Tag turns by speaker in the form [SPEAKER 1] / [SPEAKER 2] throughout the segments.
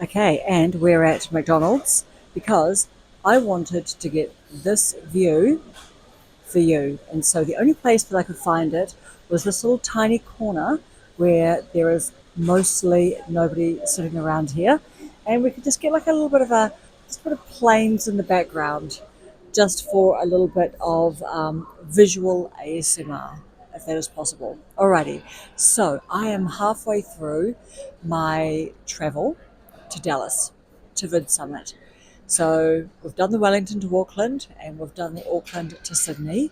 [SPEAKER 1] Okay, and we're at McDonald's because I wanted to get this view for you. And so the only place that I could find it was this little tiny corner where there is mostly nobody sitting around here. And we could just get like a little bit of just a bit of planes in the background just for a little bit of visual ASMR, if that is possible. Alrighty, so I am halfway through my travel to Dallas, to VidSummit. So we've done the Wellington to Auckland and we've done the Auckland to Sydney.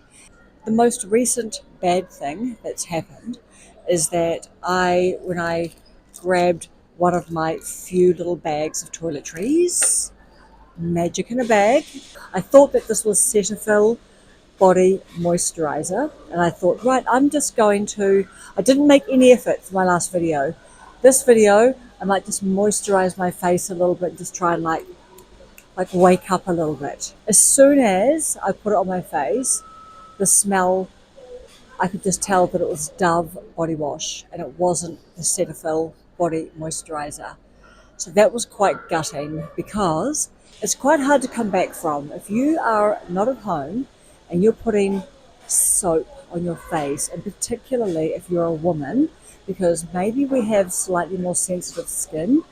[SPEAKER 1] The most recent bad thing that's happened is that when I grabbed one of my few little bags of toiletries, magic in a bag, I thought that this was Cetaphil body moisturizer, and I thought, right, I didn't make any effort for my last video. This video, I might just moisturize my face a little bit, just try and like wake up a little bit. As soon as I put it on my face, the smell, I could just tell that it was Dove body wash and it wasn't the Cetaphil body moisturizer. So that was quite gutting because it's quite hard to come back from. If you are not at home and you're putting soap on your face, and particularly if you're a woman, because maybe we have slightly more sensitive skin,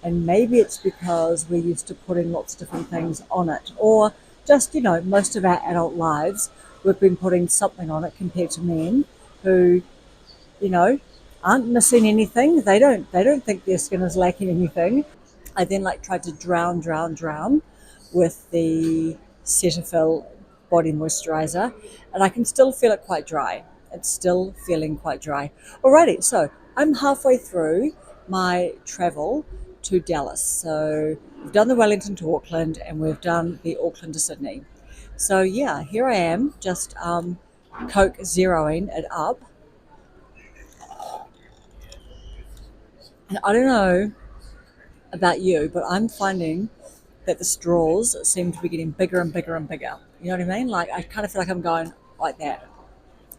[SPEAKER 1] and maybe it's because we're used to putting lots of different things on it, or just, most of our adult lives, we've been putting something on it compared to men who, you know, aren't missing anything. They don't think their skin is lacking anything. I then tried to drown with the Cetaphil body moisturizer, and I can still feel it quite dry. It's still feeling quite dry. Alrighty, so I'm halfway through my travel to Dallas. So we've done the Wellington to Auckland and we've done the Auckland to Sydney. So yeah, here I am, just Coke zeroing it up. And I don't know about you, but I'm finding that the straws seem to be getting bigger and bigger and bigger. You know what I mean? Like I kind of feel like I'm going like that.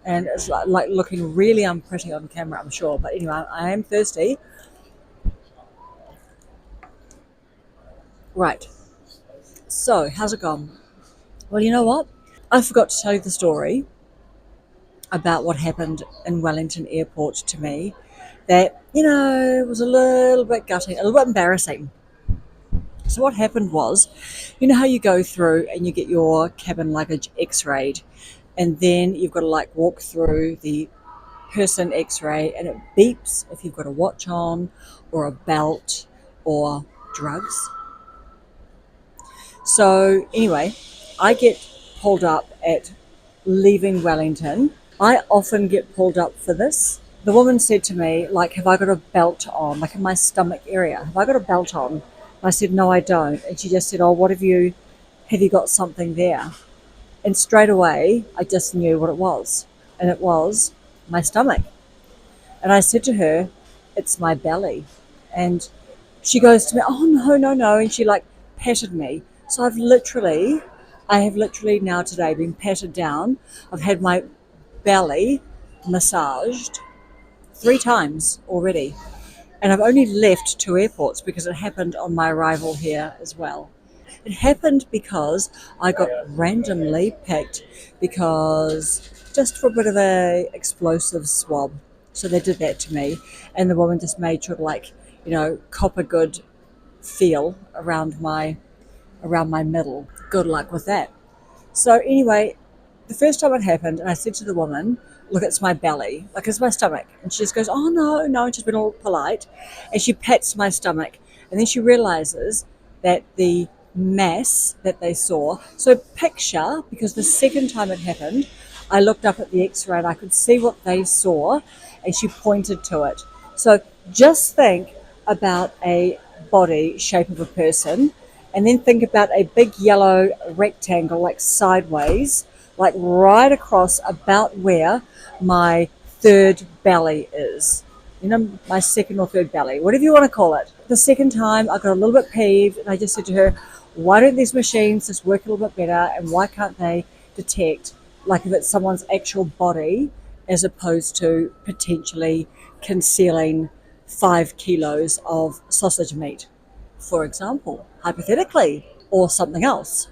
[SPEAKER 1] And it's like looking really unpretty on camera, I'm sure. But anyway, I am thirsty. Right. So, how's it gone? Well, you know what? I forgot to tell you the story about what happened in Wellington Airport to me that, was a little bit gutting, a little bit embarrassing. So what happened was, you know how you go through and you get your cabin luggage x-rayed, and then you've got to walk through the person x-ray and it beeps if you've got a watch on or a belt or drugs. So anyway, I get pulled up at leaving Wellington. I often get pulled up for this. The woman said to me, have I got a belt on, in my stomach area? Have I got a belt on? And I said, no, I don't. And she just said, oh, have you got something there? And straight away, I just knew what it was. And it was my stomach. And I said to her, it's my belly. And she goes to me, oh, no, no, no. And she patted me. So I have literally now today been patted down. I've had my belly massaged 3 times already. And I've only left 2 airports because it happened on my arrival here as well. It happened because I got randomly picked because just for a bit of a explosive swab. So they did that to me, and the woman just made sure to copper good feel around my middle. Good luck with that. So anyway, the first time it happened, and I said to the woman, look, it's my belly, it's my stomach. And she just goes, oh, no, no. And she's been all polite. And she pats my stomach. And then she realizes that the mass that they saw, so picture, because the second time it happened, I looked up at the x-ray and I could see what they saw, and she pointed to it. So just think about a body shape of a person, and then think about a big yellow rectangle, sideways, right across about where my third belly is. My second or third belly, whatever you want to call it. The second time I got a little bit peeved and I just said to her, why don't these machines just work a little bit better, and why can't they detect if it's someone's actual body as opposed to potentially concealing 5 kilos of sausage meat? for example, hypothetically, or something else.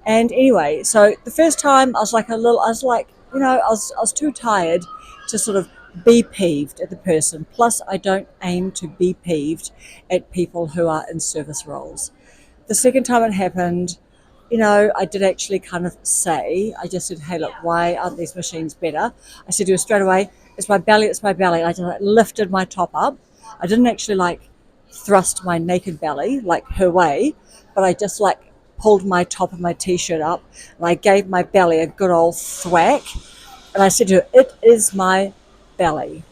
[SPEAKER 1] And anyway, so the first time I was like, I was too tired to sort of be peeved at the person. Plus, I don't aim to be peeved at people who are in service roles. The second time it happened, I did actually kind of say, I just said, hey, look, why aren't these machines better? I said to her straight away, it's my belly, it's my belly. And I just like, lifted my top up. I didn't actually like thrust my naked belly like her way, but I just like pulled my top of my t-shirt up and I gave my belly a good old thwack. And I said to her, it is my belly.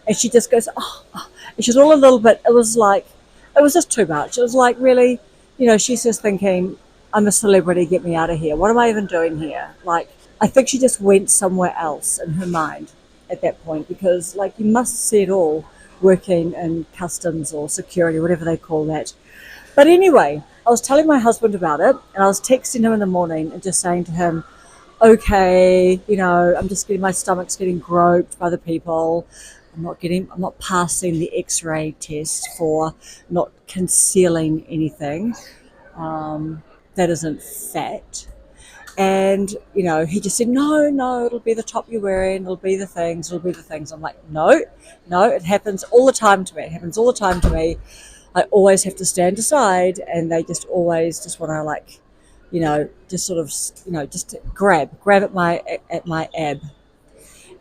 [SPEAKER 1] And she just goes, oh, oh. And she's all a little bit, it was just too much. It was like, really, she's just thinking, I'm a celebrity, get me out of here. What am I even doing here? Like, I think she just went somewhere else in her mind at that point because, like, you must see it all working in customs or security, whatever they call that. But anyway, I was telling my husband about it and I was texting him in the morning and just saying to him, okay, I'm just getting, my stomach's getting groped by the people. I'm not passing the x-ray test for not concealing anything that isn't fat. And, he just said, no, no, it'll be the top you're wearing. It'll be the things. It'll be the things. I'm like, no, no, it happens all the time to me. It happens all the time to me. I always have to stand aside and they just always just want to like, just sort of, just grab at my ab.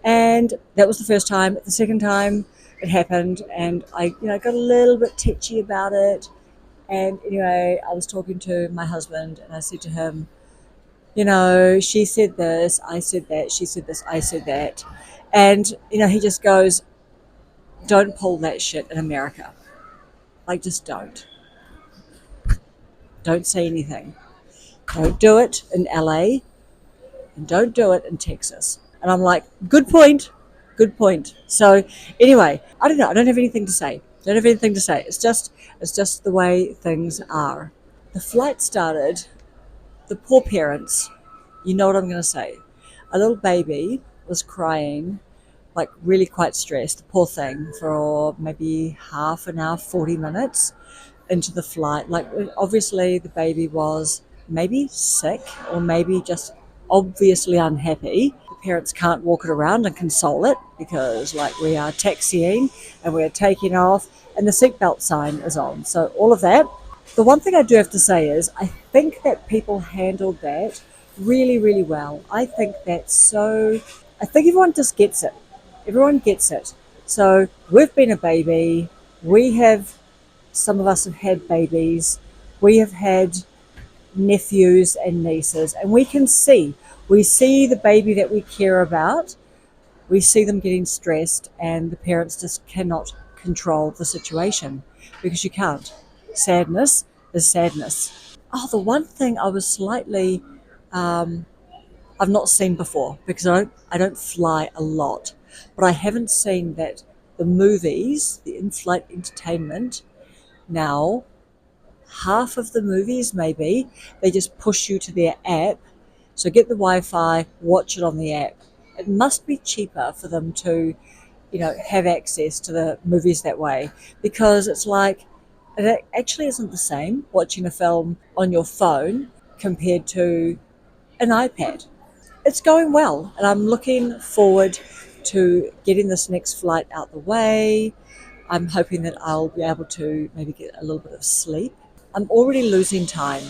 [SPEAKER 1] And that was the first time. The second time it happened and I, got a little bit tetchy about it. And anyway, I was talking to my husband and I said to him, she said this, I said that, she said this, I said that. And, he just goes, don't pull that shit in America. Like, just don't. Don't say anything. Don't do it in LA and don't do it in Texas. And I'm like, good point, good point. So anyway, I don't know. I don't have anything to say. Don't have anything to say. It's just the way things are. The flight started. The poor parents, you know what I'm going to say. A little baby was crying, like really quite stressed, the poor thing, for maybe half an hour, 40 minutes into the flight. Like, obviously the baby was maybe sick or maybe just obviously unhappy. The parents can't walk it around and console it because, like, we are taxiing and we're taking off and the seatbelt sign is on. So all of that. The one thing I do have to say is I think that people handled that really, really well. I think I think everyone just gets it. Everyone gets it. So we've been a baby. Some of us have had babies. We have had nephews and nieces, and we see the baby that we care about. We see them getting stressed, and the parents just cannot control the situation because you can't. Sadness is sadness. Oh, the one thing I was slightly, I've not seen before because I don't fly a lot, but I haven't seen that the movies, the in-flight entertainment now, half of the movies maybe, they just push you to their app. So get the Wi-Fi, watch it on the app. It must be cheaper for them to, have access to the movies that way because it's like, it actually isn't the same watching a film on your phone compared to an iPad. It's going well, and I'm looking forward to getting this next flight out the way. I'm hoping that I'll be able to maybe get a little bit of sleep. I'm already losing time.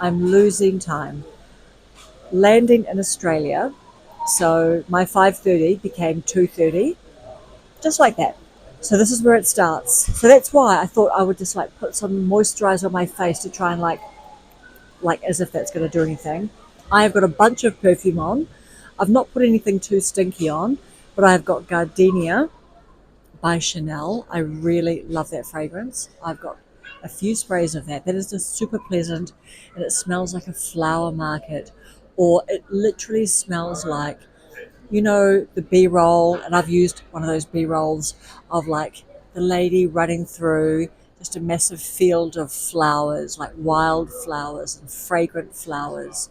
[SPEAKER 1] I'm losing time. Landing in Australia, so my 5:30 became 2:30, just like that. So this is where it starts. So that's why I thought I would just like put some moisturizer on my face to try and like as if that's going to do anything. I have got a bunch of perfume on. I've not put anything too stinky on, but I've got Gardenia by Chanel. I really love that fragrance. I've got a few sprays of that. That is just super pleasant and it smells like a flower market, or it literally smells like, the B-roll, and I've used one of those B-rolls of like the lady running through just a massive field of flowers, like wild flowers and fragrant flowers.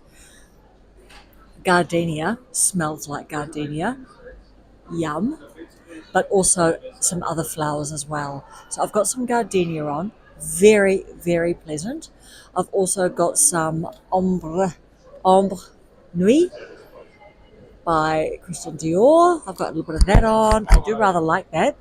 [SPEAKER 1] Gardenia smells like gardenia. Yum. But also some other flowers as well. So I've got some gardenia on, very, very pleasant. I've also got some ombre nuit by Christian Dior. I've got a little bit of that on. I do rather like that.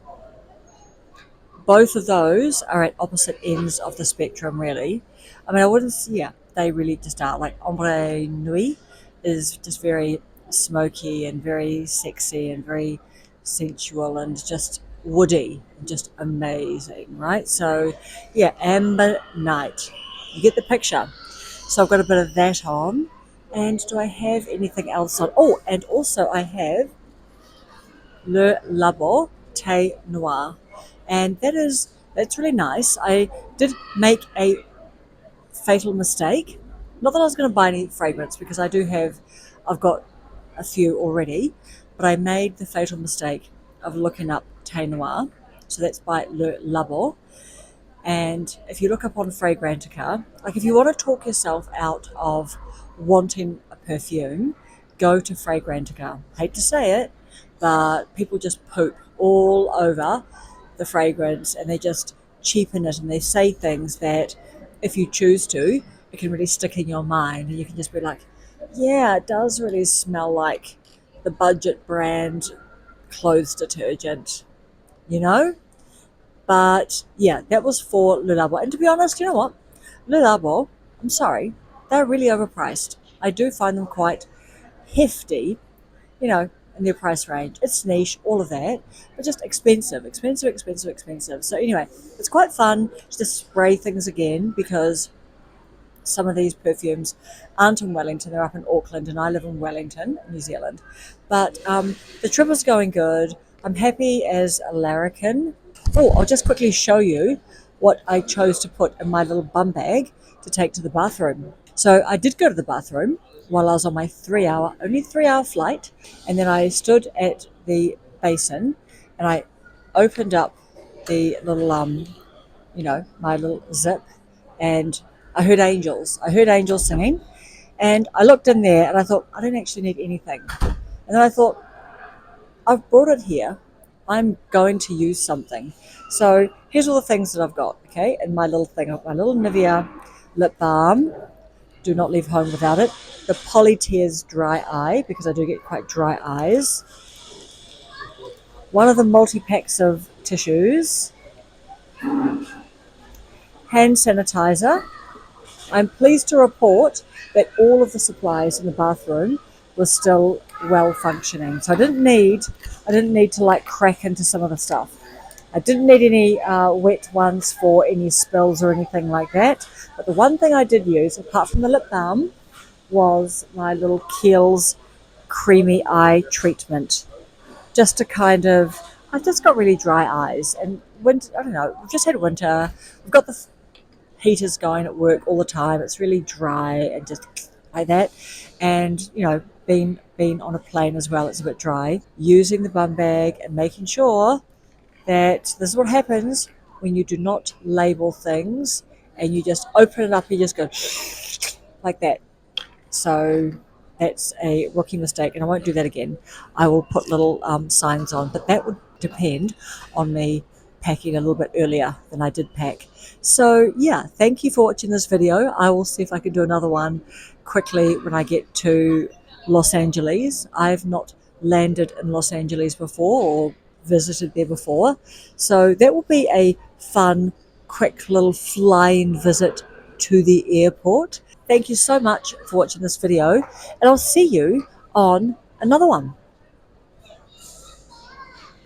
[SPEAKER 1] Both of those are at opposite ends of the spectrum, really. I mean, I wouldn't, yeah, they really just are. Like Ombre Nuit is just very smoky and very sexy and very sensual and just woody and just amazing, right? So, yeah, Amber Night. You get the picture. So I've got a bit of that on. And do I have anything else on? Oh, and also I have Le Labo Thé Noir, and that's really nice. I did make a fatal mistake. Not that I was going to buy any fragrance because I've got a few already, but I made the fatal mistake of looking up Thé Noir. So that's by Le Labo. And if you look up on Fragrantica, like if you want to talk yourself out of wanting a perfume, go to Fragrantica. Hate to say it, but people just poop all over the fragrance and they just cheapen it and they say things that if you choose to, it can really stick in your mind and you can just be like, yeah, it does really smell like the budget brand clothes detergent, you know? But yeah, that was for Le Labo. And to be honest, you know what? Le Labo, I'm sorry, they're really overpriced. I do find them quite hefty, you know, in their price range. It's niche, all of that, but just expensive, expensive, expensive, expensive. So anyway, it's quite fun to spray things again because some of these perfumes aren't in Wellington, they're up in Auckland, and I live in Wellington, New Zealand. But the trip is going good. I'm happy as a larrikin. Oh, I'll just quickly show you what I chose to put in my little bum bag to take to the bathroom. So I did go to the bathroom while I was on my only 3 hour flight. And then I stood at the basin and I opened up the little, my little zip, and I heard angels. I heard angels singing, and I looked in there and I thought, I don't actually need anything. And then I thought, I've brought it here. I'm going to use something. So here's all the things that I've got, okay? And my little thing, my little Nivea lip balm. Do not leave home without it. The Polytears Dry Eye, because I do get quite dry eyes. One of the multi-packs of tissues. Hand sanitizer. I'm pleased to report that all of the supplies in the bathroom were still well functioning. So I didn't need to like crack into some of the stuff. I didn't need any wet ones for any spills or anything like that. But the one thing I did use, apart from the lip balm, was my little Kiehl's Creamy Eye Treatment. Just to kind of, I've just got really dry eyes. And winter, I don't know, we've just had winter. We've got the heaters going at work all the time. It's really dry and just like that. And, you know, being on a plane as well, it's a bit dry. Using the bum bag and making sure that this is what happens when you do not label things and you just open it up, you just go like that. So that's a rookie mistake, and I won't do that again. I will put little signs on, but that would depend on me packing a little bit earlier than I did pack. So yeah, thank you for watching this video. I will see if I can do another one quickly when I get to Los Angeles. I've not landed in Los Angeles before or visited there before, so that will be a fun quick little flying visit to the airport. Thank you so much for watching this video, and I'll see you on another one.